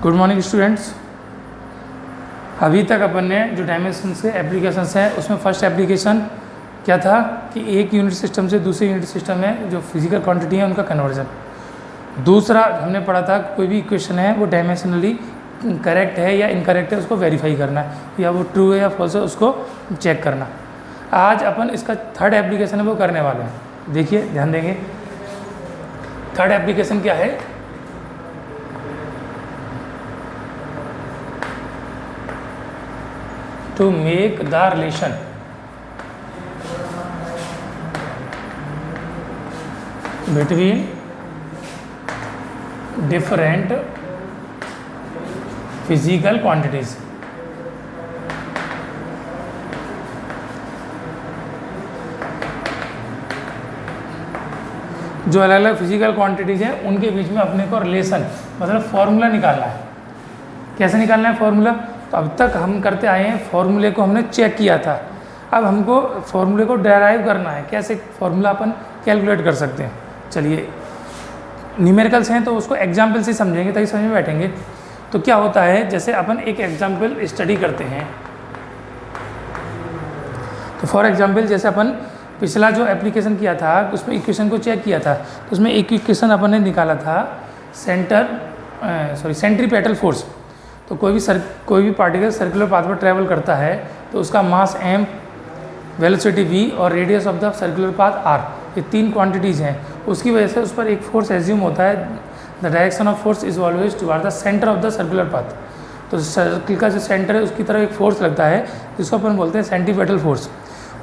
Good morning students. अभी तक अपन ने जो डायमेंशंस के एप्लीकेशंस हैं उसमें फर्स्ट एप्लीकेशन क्या था कि एक यूनिट सिस्टम से दूसरे यूनिट सिस्टम में जो फिजिकल क्वांटिटी है उनका कन्वर्जन। दूसरा हमने पढ़ा था कोई भी इक्वेशन है वो डायमेंशनली करेक्ट है या इनकरेक्ट है उसको वेरीफाई करना है, या वो ट्रू है या फॉल्स है उसको चेक करना। आज अपन इसका थर्ड एप्लीकेशन है वो करने वाले हैं। देखिए ध्यान देंगे, थर्ड एप्लीकेशन क्या है। To make the relation between different physical quantities। जो अलग अलग फिजिकल क्वांटिटीज़ हैं उनके बीच में अपने को रिलेशन मतलब फॉर्मूला निकालना है। कैसे निकालना है फॉर्मूला? तो अब तक हम करते आए हैं, फॉर्मूले को हमने चेक किया था, अब हमको फॉर्मूले को डेराइव करना है। कैसे फॉर्मूला अपन कैलकुलेट कर सकते हैं? चलिए, न्यूमेरिकल्स हैं तो उसको एग्जाम्पल से समझेंगे तभी समझ में बैठेंगे। तो क्या होता है, जैसे अपन एक एग्जाम्पल स्टडी करते हैं, तो फॉर एग्जाम्पल जैसे अपन पिछला जो एप्लीकेशन किया था उसमें इक्वेशन को चेक किया था, तो उसमें एक इक्वेशन अपन ने निकाला था सेंट्रीपेटल फोर्स। तो कोई भी पार्टिकल सर्कुलर पाथ पर ट्रैवल करता है तो उसका मास m, वेलोसिटी v और radius of the circular path r, ये तीन क्वांटिटीज़ हैं। उसकी वजह से उस पर एक फोर्स एज्यूम होता है। The direction of force is always toward the centre of the circular path. तो सर्किल का जो सेंटर है उसकी तरफ एक फोर्स लगता है जिसको अपन बोलते हैं सेंट्रीपेटल फोर्स।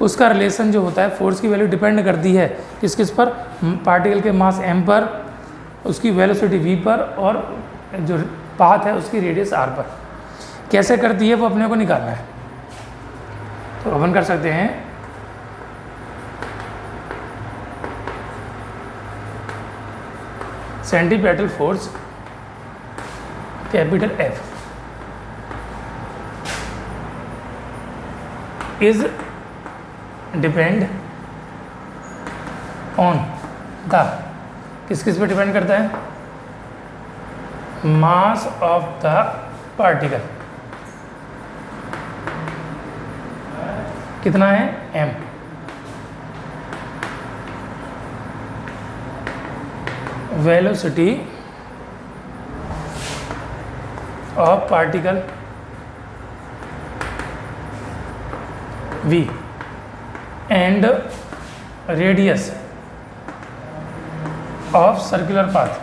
उसका रिलेशन जो होता है, फोर्स की वैल्यू डिपेंड करती है किस किस पर? पार्टिकल के मास m पर, उसकी वेलोसिटी v पर, और जो पाथ है उसकी रेडियस r पर। कैसे करती है वो अपने को निकालना है। तो अपन कर सकते हैं centripetal force capital F is depend on the, किस किस पे डिपेंड करता है? मास ऑफ द पार्टिकल। कितना है? m। Velocity of particle v and radius of circular path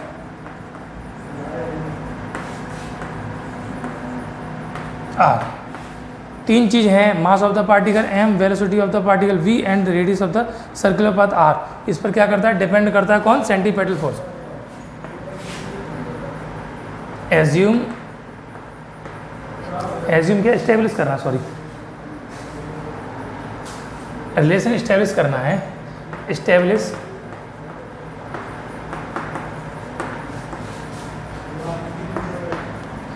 r। तीन चीज़ हैं, मास of the particle m, velocity of the particle v and radius of the circular path r। इस पर क्या करता है? डिपेंड करता है कौन? Centripetal force. एज्यूम क्या इस्टेब्लिश करना, सॉरी रिलेशन इस्टेब्लिश करना है। Establish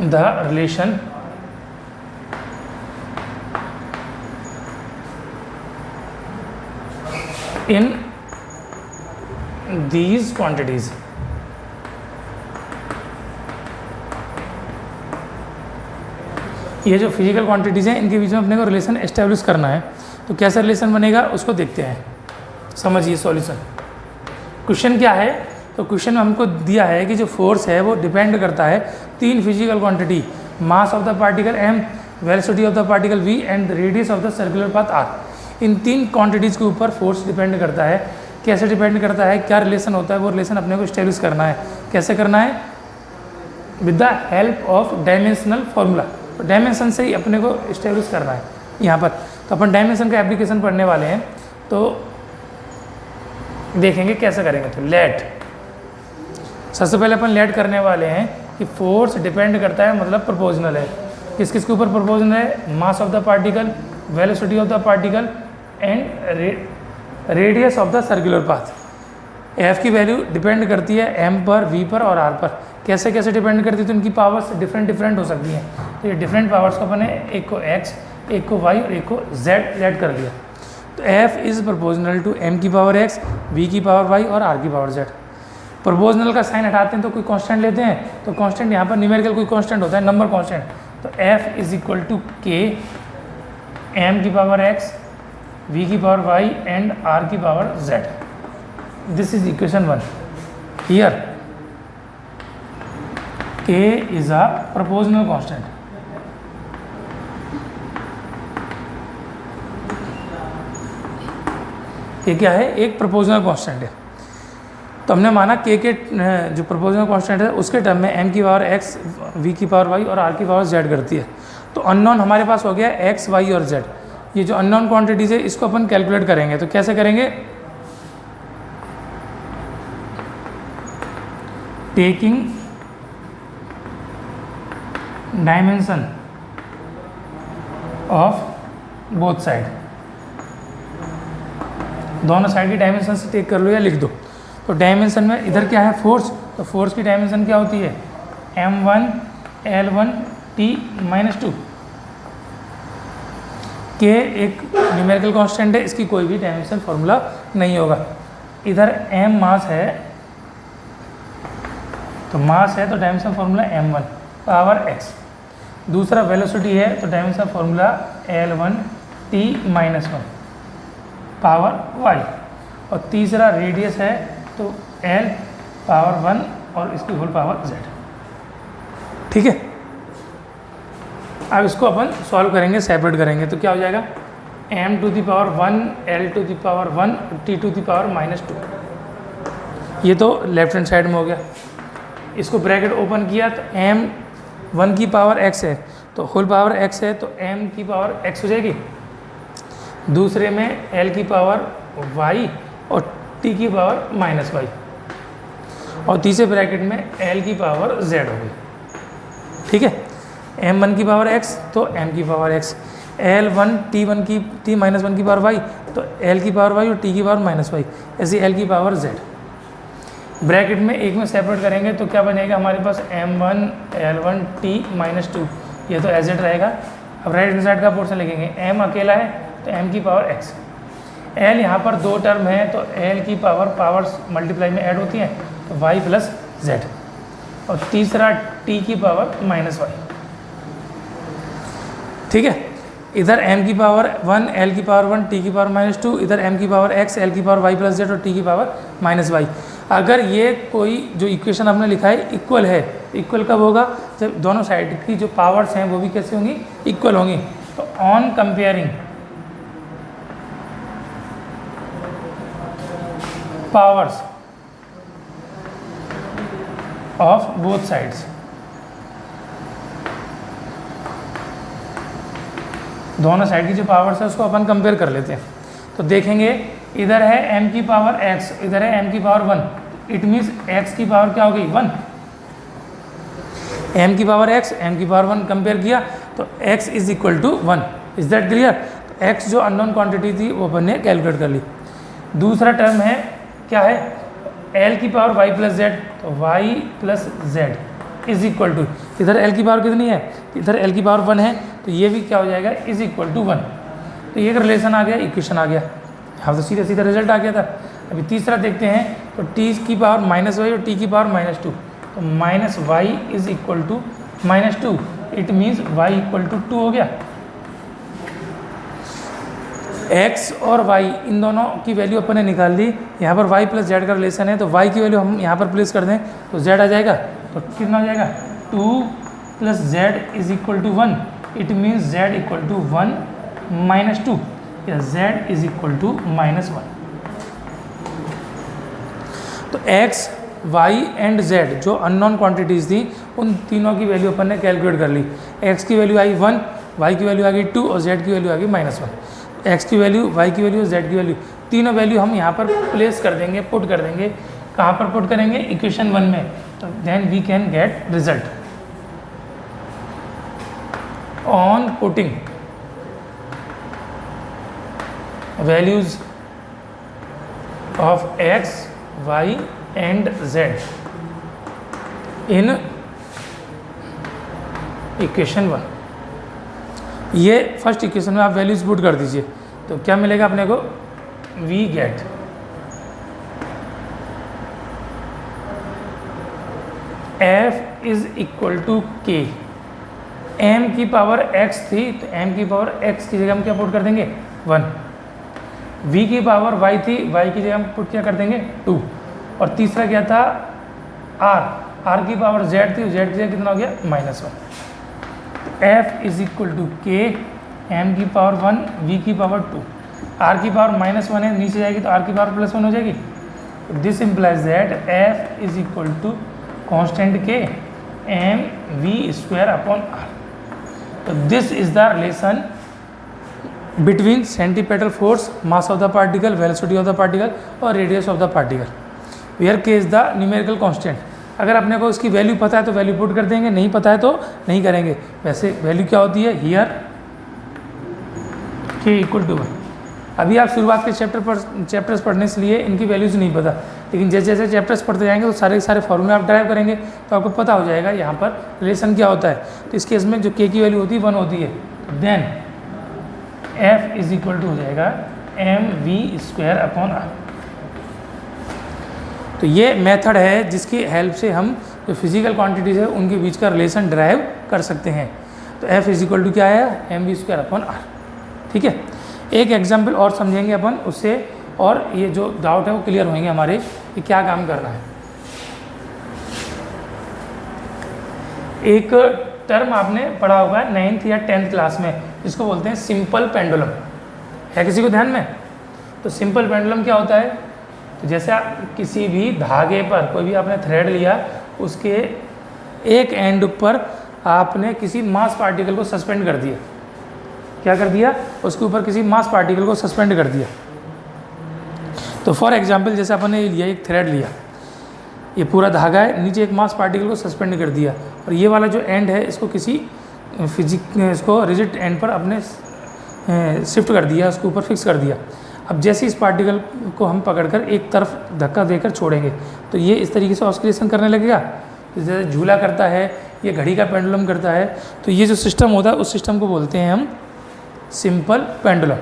the relation in these quantities। ये जो फिजिकल क्वांटिटीज़ हैं इनके बीच में अपने को रिलेशन एस्टेब्लिश करना है। तो कैसा रिलेशन बनेगा उसको देखते हैं, समझिए सॉल्यूशन। क्वेश्चन क्या है? तो क्वेश्चन में हमको दिया है कि जो फोर्स है वो डिपेंड करता है तीन physical quantity, mass of the particle m, velocity of the particle v and radius of the circular path r। इन तीन क्वांटिटीज़ के ऊपर फोर्स डिपेंड करता है। कैसे डिपेंड करता है, क्या रिलेशन होता है, वो रिलेशन अपने को इस्टेब्लिश करना है। कैसे करना है? With the help of dimensional formula. तो डायमेंशन से ही अपने को इस्टेब्लिश करना है यहाँ पर। तो अपन डायमेंशन का एप्लीकेशन पढ़ने वाले हैं, तो देखेंगे कैसे करेंगे। तो लेट, सबसे पहले अपन लेट करने वाले हैं कि फोर्स डिपेंड करता है मतलब प्रोपोर्शनल है। किस किस के ऊपर प्रोपोर्शनल है? मास of the particle, velocity of the particle and radius of the circular path. F की वैल्यू डिपेंड करती है m पर, v पर और r पर। कैसे कैसे डिपेंड करती है? तो इनकी पावर्स डिफरेंट हो सकती हैं। तो ये डिफरेंट पावर्स को अपने एक को x, एक को y और एक को z कर लिया। तो f is proportional to m की पावर x, v की पावर y और r की पावर z। प्रोपोर्शनल का साइन हटाते हैं तो कोई कांस्टेंट लेते हैं, तो कांस्टेंट यहाँ पर न्यूमेरिकल कोई कांस्टेंट होता है, नंबर कांस्टेंट। तो f is equal to k m की पावर x v की पावर y एंड r की power z। This is equation 1। Here k is a proportional constant. ये क्या है? एक प्रोपोर्शनल कांस्टेंट है। तो हमने माना के जो प्रोपोर्शनल कांस्टेंट है उसके टर्म में m की पावर x v की पावर y और r की पावर z करती है। तो अननोन हमारे पास हो गया x y और z। ये जो अननोन क्वांटिटीज है इसको अपन कैलकुलेट करेंगे। तो कैसे करेंगे? Taking dimension of both side, दोनों साइड की डायमेंशन से टेक कर लो या लिख दो। तो डायमेंशन में इधर क्या है? फोर्स। तो फोर्स की डायमेंशन क्या होती है? m1 L1 T -2। के एक न्यूमेरिकल कांस्टेंट है, इसकी कोई भी डायमेंशन फॉर्मूला नहीं होगा। इधर m मास है, तो मास है तो dimension formula m1 power x। दूसरा वेलोसिटी है तो dimension formula L1 T -1 power y। और तीसरा रेडियस है तो L पावर 1 और इसकी होल पावर z। ठीक है, अब इसको अपन सॉल्व करेंगे, सेपरेट करेंगे। तो क्या हो जाएगा? m to the power 1 L to the power 1 T to the power -2। ये तो लेफ्ट हैंड साइड में हो गया। इसको ब्रैकेट ओपन किया तो m 1 की पावर x है तो होल पावर x है तो m की पावर x हो जाएगी। दूसरे में L की पावर y और T की पावर -y, और तीसरे ब्रैकेट में L की पावर z हो गई। ठीक है, m1 की पावर x तो m की पावर x, L1 T1 की T-1 की पावर y तो L की पावर y और T की पावर -y, ऐसी L की पावर z। ब्रैकेट में एक में सेपरेट करेंगे तो क्या बनेगा हमारे पास? m1 L1 T -2, ये तो एज इट रहेगा। अब राइट हैंड साइड का पोर्शन लिखेंगे। m अकेला है तो m की पावर x, l यहाँ पर दो टर्म है तो l की पावर्स मल्टीप्लाई में ऐड होती हैं तो y प्लस z, और तीसरा t की पावर -y। ठीक है, इधर m की पावर 1 l की पावर 1 t की पावर -2, इधर m की पावर x l की पावर y प्लस z और t की पावर -y। अगर ये कोई जो इक्वेशन आपने लिखा है इक्वल है, इक्वल कब होगा? जब दोनों साइड की जो पावर्स हैं वो भी कैसे होंगी? इक्वल होंगी। तो on comparing powers of both sides, दोनों साइड की जो पावर्स है उसको अपन कंपेयर कर लेते हैं। तो देखेंगे इधर है m की पावर x, इधर है m की पावर 1, इट मीन्स x की पावर क्या हो गई? 1। m की पावर x, m की पावर 1 कंपेयर किया तो x is equal to 1। Is that clear? तो x जो अननोन क्वांटिटी थी वो अपन ने कैलकुलेट कर ली। दूसरा टर्म है क्या है? l की पावर y प्लस z, तो y plus z is equal to, इधर l की पावर कितनी है? इधर l की पावर 1 है तो ये भी क्या हो जाएगा? Is equal to 1। तो ये रिलेशन आ गया, इक्वेशन आ गया। यहाँ तो सीधा सीधा रिजल्ट आ गया था। अभी तीसरा देखते हैं तो t की पावर -y और t की पावर -2, तो -y is equal to -2, it means y equal to 2 हो गया। x और y इन दोनों की वैल्यू अपन ने निकाल ली। यहाँ पर y प्लस z का रिलेशन है तो y की वैल्यू हम यहाँ पर प्लेस कर दें तो z आ जाएगा। तो कितना हो जाएगा? 2 plus z is equal to 1, it means z equal to 1 -2 या z इज इक्वल टू -1। तो x, y एंड z जो अननोन क्वांटिटीज़ थी उन तीनों की वैल्यू अपन ने कैलकुलेट कर ली। x की वैल्यू आई 1, y की वैल्यू आ गई 2 और z की वैल्यू आ गई -1। x की वैल्यू, y की वैल्यू, z की वैल्यू, तीनों वैल्यू हम यहाँ पर प्लेस कर देंगे, पुट कर देंगे। कहाँ पर पुट करेंगे? इक्वेशन 1 में। तो then we can get result on putting values of x, y and z in equation 1। ये फर्स्ट इक्वेशन में आप वैल्यूज पुट कर दीजिए तो क्या मिलेगा अपने को? We get F is equal to k, m की पावर x थी तो m की पावर x की जगह हम क्या पुट कर देंगे 1, v की पावर y थी, y की जगह हम पुट क्या कर देंगे 2, और तीसरा क्या था r की पावर z थी, z की जगह कितना हो गया -1। f is equal to k, m की पावर 1, v की पावर 2, r की पावर -1 है, नीचे जाएगी तो r की पावर +1 हो जाएगी। This implies that f is equal to constant K M we square upon are. तो this is the relation between centripetal force, mass of the particle, velocity of the particle और radius of the particle, where K is the numerical constant. अगर अपने को इसकी value पता है तो value put कर देंगे, नहीं पता है तो नहीं करेंगे। वैसे वैल्यू क्या होती है हियर के इक्वल टू 1। अभी आप शुरुआत के चैप्टर्स पढ़ने से लिए इनकी वैल्यूज़ नहीं पता, लेकिन जैसे जैसे चैप्टर्स पढ़ते जाएंगे तो सारे सारे फॉर्मूले आप ड्राइव करेंगे तो आपको पता हो जाएगा यहाँ पर रिलेशन क्या होता है। तो इस केस में जो के की वैल्यू होती है 1 होती है, then f is equal to हो जाएगा m we square upon are. तो ये मेथड है जिसकी हेल्प से हम जो फिजिकल क्वांटिटीज़ है उनके बीच का रिलेशन ड्राइव कर सकते हैं। तो f इज इक्वल टू क्या है m we square upon r. ठीक है, एक एग्जाम्पल और समझेंगे अपन, उससे और ये जो डाउट है वो क्लियर होंगे हमारे कि क्या काम करना है। एक टर्म आपने पढ़ा होगा 9th या 10th क्लास में, जिसको बोलते हैं सिंपल पेंडुलम। है किसी को ध्यान में? तो सिंपल पेंडुलम क्या होता है? तो जैसे आप किसी भी धागे पर कोई भी आपने थ्रेड लिया, उसके एक एंड पर आपने किसी मास पार्टिकल को सस्पेंड कर दिया। क्या कर दिया? उसके ऊपर किसी मास पार्टिकल को सस्पेंड कर दिया। तो फॉर एग्जांपल जैसे अपन ने लिया, एक थ्रेड लिया, ये पूरा धागा है, नीचे एक मास पार्टिकल को सस्पेंड कर दिया, और ये वाला जो एंड है इसको किसी इसको रिजिड एंड पर अपने शिफ्ट कर दिया, उसके ऊपर फिक्स कर दिया। अब जैसे इस पार्टिकल को हम पकड़कर एक तरफ धक्का देकर छोड़ेंगे तो ये इस तरीके से ऑस्किलेशन करने लगेगा, जैसे झूला करता है, ये घड़ी का पेंडुलम करता है। तो ये जो सिस्टम होता है उस सिस्टम को बोलते हैं हम सिंपल पेंडुलम।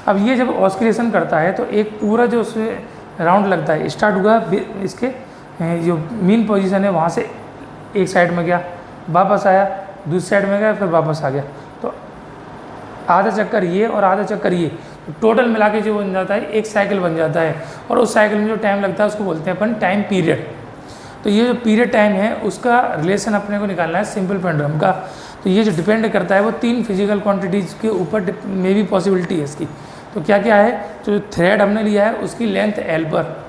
अब ये जब ऑस्किलेशन करता है तो एक पूरा जो उसमें राउंड लगता है, स्टार्ट हुआ इसके जो मेन पोजीशन है वहाँ से एक साइड में गया, वापस आया, दूसरी साइड में गया, फिर वापस आ गया। तो आधा चक्कर ये और आधा चक्कर ये, तो टोटल मिला के जो बन जाता है एक साइकिल बन जाता है, और उस साइकिल में जो टाइम लगता है उसको बोलते हैं अपन टाइम पीरियड। तो ये जो पीरियड टाइम है उसका रिलेशन अपने को निकालना है सिंपल पेंडुलम का। तो ये जो डिपेंड करता है वो 3 फिजिकल क्वांटिटीज़ के ऊपर में भी पॉसिबिलिटी है इसकी। तो क्या क्या है? जो थ्रेड हमने लिया है उसकी लेंथ एल पर,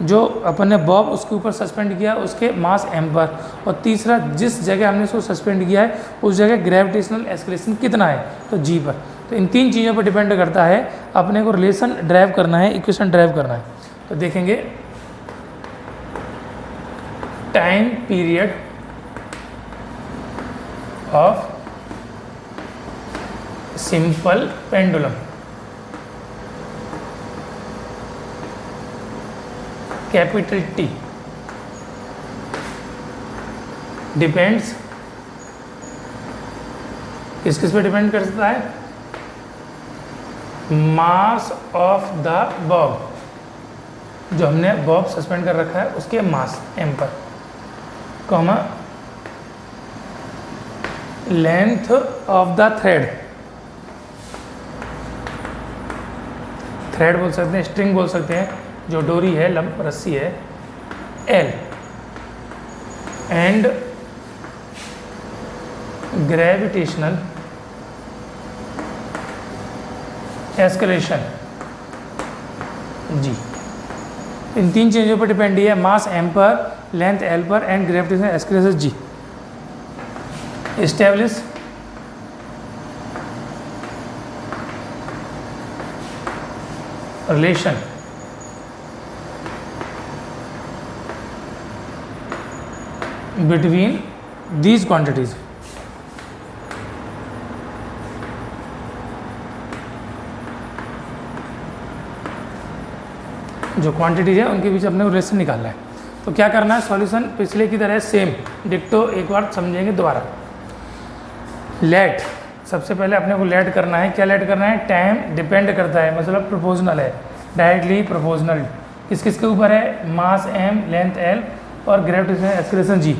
जो अपन ने बॉब उसके ऊपर सस्पेंड किया उसके मास एम पर, और तीसरा जिस जगह हमने उसको सस्पेंड किया है उस जगह ग्रेविटेशनल एक्सलेशन कितना है, तो जी पर। तो इन 3 चीज़ों पर डिपेंड करता है, अपने को रिलेशन ड्राइव करना है, इक्वेशन ड्राइव करना है। तो देखेंगे time period of simple pendulum, capital T, depends किस किस पे डिपेंड कर सकता है? मास ऑफ द बॉब, जो हमने बॉब सस्पेंड कर रखा है उसके मास m पर, comma length of the thread, thread बोल सकते हैं, स्ट्रिंग बोल सकते हैं, जो डोरी है, रस्सी है, L, and gravitational escalation G। इन 3 चीज़ों पर डिपेंड है, मास m पर, लेंथ L पर, and gravitational escalation G। Establish relation between these quantities. जो क्वांटिटीज है उनके बीच अपने रिलेशन निकालना है। तो क्या करना है? सॉल्यूशन पिछले की तरह सेम डिक्टो, एक बार समझेंगे दोबारा। लेट, सबसे पहले अपने को लेट करना है। क्या लेट करना है? टाइम डिपेंड करता है, मतलब प्रोपोर्शनल है, डायरेक्टली प्रोपोर्शनल। किस किस के ऊपर है? मास m, लेंथ l और gravitational acceleration g।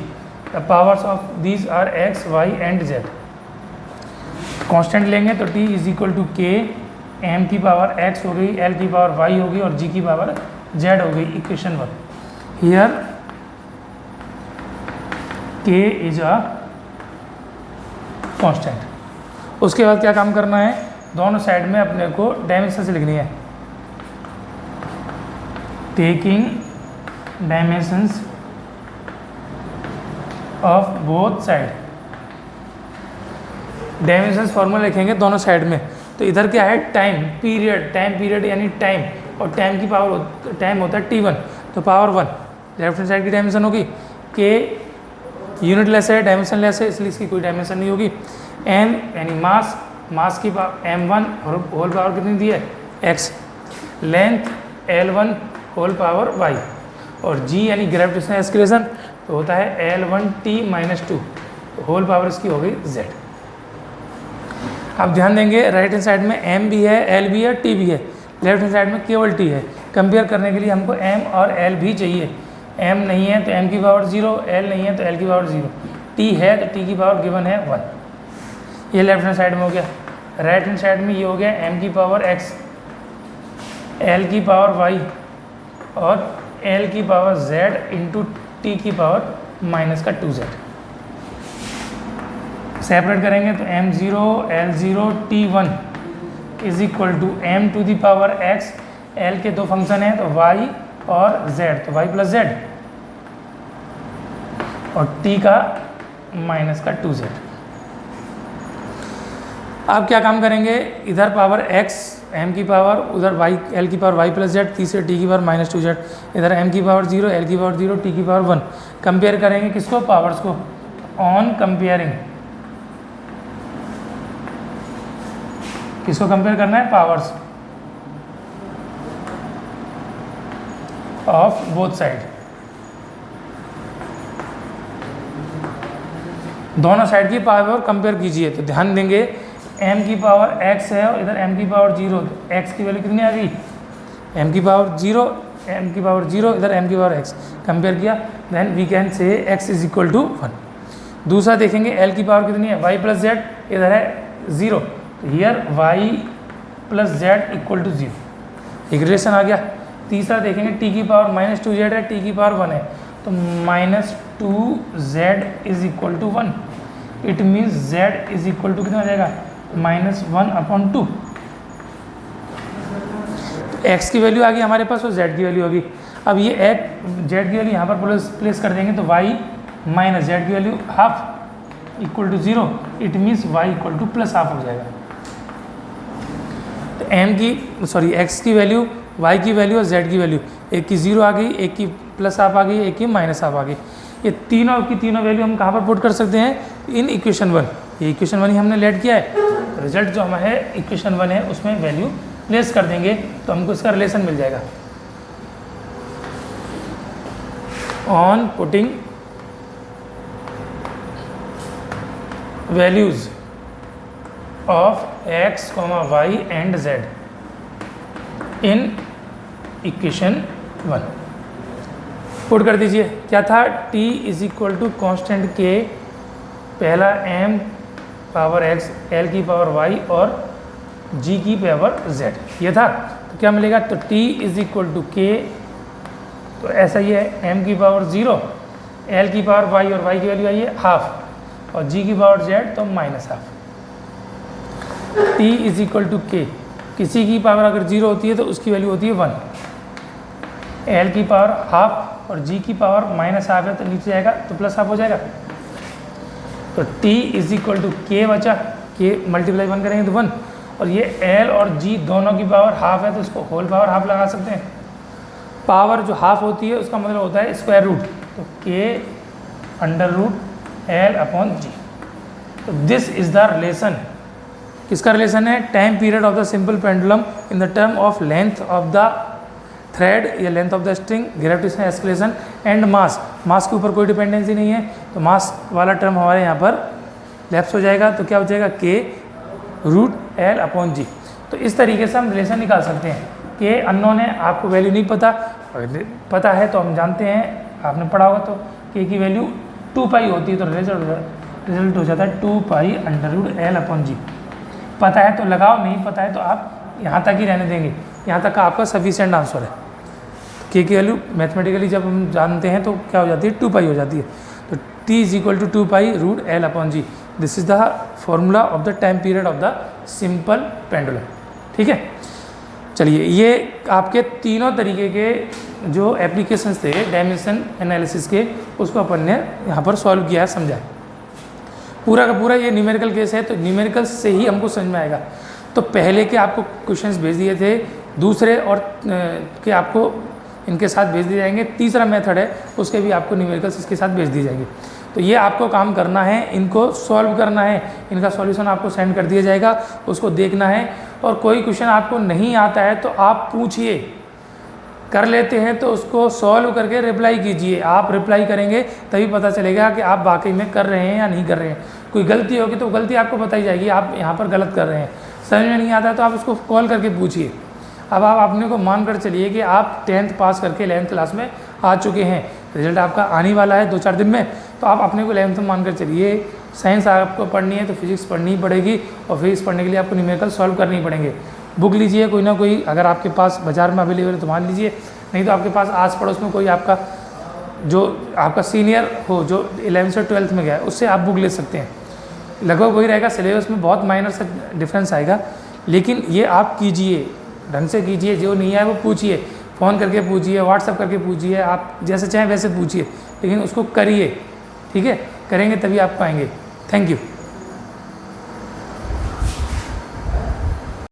The powers of these are x y and z. Constant लेंगे तो t is equal to k m की पावर x हो गई, l की पावर y हो गई और g की पावर z हो गई। Equation 1 here k is a constant. उसके बाद क्या काम करना है, दोनों साइड में अपने को डायमेंशन से लिखनी है। Taking dimensions of both side, dimensions formula लिखेंगे दोनों साइड में। तो इधर क्या है, टाइम पीरियड यानी टाइम, और टाइम की पावर, टाइम होता है t1, तो पावर 1 लेफ्ट हैंड साइड की डायमेंशन होगी। k यूनिट लेस है, डायमेंशन लेस है, इसलिए इसकी कोई डायमेंशन नहीं होगी। m यानी मास की पावर m1 और होल पावर कितनी दी है x, length l1 whole power y, और g यानी ग्रेविटेशनल एक्सीलरेशन तो होता है l1t - 2, तो होल पावर इसकी हो गई z। अब ध्यान देंगे राइट हैंड साइड में m भी है, l भी है, t भी है, लेफ्ट हैंड साइड में केवल t है। कंपेयर करने के लिए हमको m और l भी चाहिए। m नहीं है तो m की पावर 0, l नहीं है तो l की पावर 0, t है तो t की पावर गिवन है 1। ये लेफ्ट हैंड साइड में हो गया। राइट हैंड साइड में ये हो गया m की पावर x, l की पावर y और l की पावर z इंटू t की पावर -2z। सेपरेट करेंगे तो m0 l0 t1 is equal to m to the power x, l के दो फंक्शन हैं तो y और z, तो y प्लस z और t का -2z। अब क्या काम करेंगे, इधर पावर x m की पावर, उधर y l की पावर y प्लस z, तीसरे t की पावर -2z, इधर m की पावर 0, l की पावर 0, t की पावर 1। कंपेयर करेंगे किसको, पावर्स को। ऑन कंपेयरिंग, किसको कंपेयर करना है, पावर्स ऑफ बोथ साइड। दोनों साइड की पावर कंपेयर कीजिए तो ध्यान देंगे m की पावर x है और इधर m की पावर 0, तो x की वैल्यू कितनी आ गई, m की पावर 0, m की पावर 0, इधर m की पावर x। कंपेयर किया then we can say x is equal to 1। दूसरा देखेंगे l की पावर कितनी है, y प्लस z, इधर है 0, तो here y plus z equal to 0, एक रिलेशन आ गया। तीसरा देखेंगे t की पावर -2z है, t की पावर 1 है, तो -2z is equal to 1। It means z is equal to कितना हो जाएगा, -1/2। x की वैल्यू आ गई हमारे पास और z की वैल्यू होगी। अब ये z की वैल्यू यहाँ पर प्लेस कर देंगे तो y माइनस z की value half equal to 0, it means y equal to plus half हो जाएगा। तो x की वैल्यू, y की वैल्यू और z की वैल्यू, एक की 0 आ गई, एक की प्लस हाफ आ गई, एक की माइनस हाफ आ गई। ये तीनों की तीनों वैल्यू हम कहाँ पर पुट कर सकते हैं, इन इक्वेशन 1। ये इक्वेशन 1 ही हमने लेट किया है, रिजल्ट जो हमारा है इक्वेशन 1 है उसमें वैल्यू प्लेस कर देंगे तो हमको इसका रिलेशन मिल जाएगा। On putting values of x, y and z in equation 1 put कर दीजिए। क्या था, t is equal to constant k, पहला m पावर x, l की पावर y और g की पावर z, ये था। तो क्या मिलेगा, तो t is equal to k, तो ऐसा ही है m की पावर 0, l की पावर y और y की वैल्यू आई है हाफ और g की पावर z तो -half. t is equal to k, किसी की पावर अगर 0 होती है तो उसकी वैल्यू होती है 1, l की पावर हाफ और g की पावर -हाफ है तो नीचे जाएगा तो प्लस हाफ हो जाएगा। तो t is equal to k बचा, k मल्टीप्लाई 1 करेंगे तो 1, और ये l और g दोनों की पावर हाफ है तो इसको होल पावर हाफ लगा सकते हैं। पावर जो हाफ होती है उसका मतलब होता है स्क्वायर रूट, तो k√l/g। तो दिस इज द रिलेशन, किसका रिलेशन है, time period of the simple pendulum in the term of length of the thread या length of the string, gravitational acceleration and mass. Mass के ऊपर कोई dependency नहीं है तो मास वाला टर्म हमारे यहाँ पर लैप्स हो जाएगा, तो क्या हो जाएगा, k√l/g। तो इस तरीके से हम रिलेशन निकाल सकते हैं। k अननोन है, आपको वैल्यू नहीं पता, पता है तो हम जानते हैं, आपने पढ़ा होगा तो k की वैल्यू 2 पाई होती है, तो रिजल्ट हो जाता है 2 पाई अंडर एल अपॉन जी। पता है तो लगाओ, नहीं पता है तो आप यहाँ तक ही रहने देंगे, यहाँ तक का आपका सफिशिएंट आंसर है। के की वैल्यू मैथमेटिकली जब हम जानते हैं तो क्या हो जाती है, 2 पाई हो जाती है। तो t is equal to 2 pi root l upon g. This is the formula of the time period of the simple pendulum. ठीक है, चलिए ये आपके तीनों तरीके के जो एप्लीकेशंस थे डायमेंशन एनालिसिस के, उसको अपन ने यहाँ पर सॉल्व किया है, समझा है। पूरा का पूरा ये न्यूमेरिकल केस है, तो न्यूमेरिकल से ही हमको समझ में आएगा। तो पहले के आपको क्वेश्चंस भेज दिए थे, दूसरे और के आपको इनके साथ भेज दिए जाएंगे, तीसरा मेथड है उसके भी आपको न्यूमेरिकल्स इसके साथ भेज दिए जाएंगे। तो ये आपको काम करना है, इनको सॉल्व करना है, इनका सॉल्यूशन आपको सेंड कर दिया जाएगा, उसको देखना है। और कोई क्वेश्चन आपको नहीं आता है तो आप पूछिए, कर लेते हैं तो उसको सॉल्व करके रिप्लाई कीजिए। आप रिप्लाई करेंगे तभी पता चलेगा कि आप वाकई में कर रहे हैं या नहीं कर रहे हैं। कोई गलती होगी तो गलती आपको बताई जाएगी, आप यहाँ पर गलत कर रहे हैं। समझ में नहीं आता है तो आप उसको कॉल करके पूछिए। अब आप अपने को मान कर चलिए कि आप 10th पास करके 11th क्लास में आ चुके हैं, रिजल्ट आपका आने वाला है 2-4 दिन में, तो आप अपने को 11th में मान कर चलिए। साइंस आपको पढ़नी है तो फिजिक्स पढ़नी ही पड़ेगी, और फिजिक्स पढ़ने के लिए आपको न्यूमेरिकल सॉल्व करनी पड़ेंगे। बुक लीजिए कोई ना कोई, अगर आपके पास बाज़ार में अवेलेबल है तो मान लीजिए, नहीं तो आपके पास आस पड़ोस में कोई आपका जो आपका सीनियर हो जो 11th से 12th में गया है, उससे आप बुक ले सकते हैं। लगभग वही रहेगा, सिलेबस में बहुत माइनर सा डिफरेंस आएगा, लेकिन ये आप कीजिए, ढंग से कीजिए। जो नहीं है वो पूछिए, फ़ोन करके पूछिए, व्हाट्सअप करके पूछिए, आप जैसे चाहें वैसे पूछिए, लेकिन उसको करिए। ठीक है, करेंगे तभी आप पाएंगे। Thank you.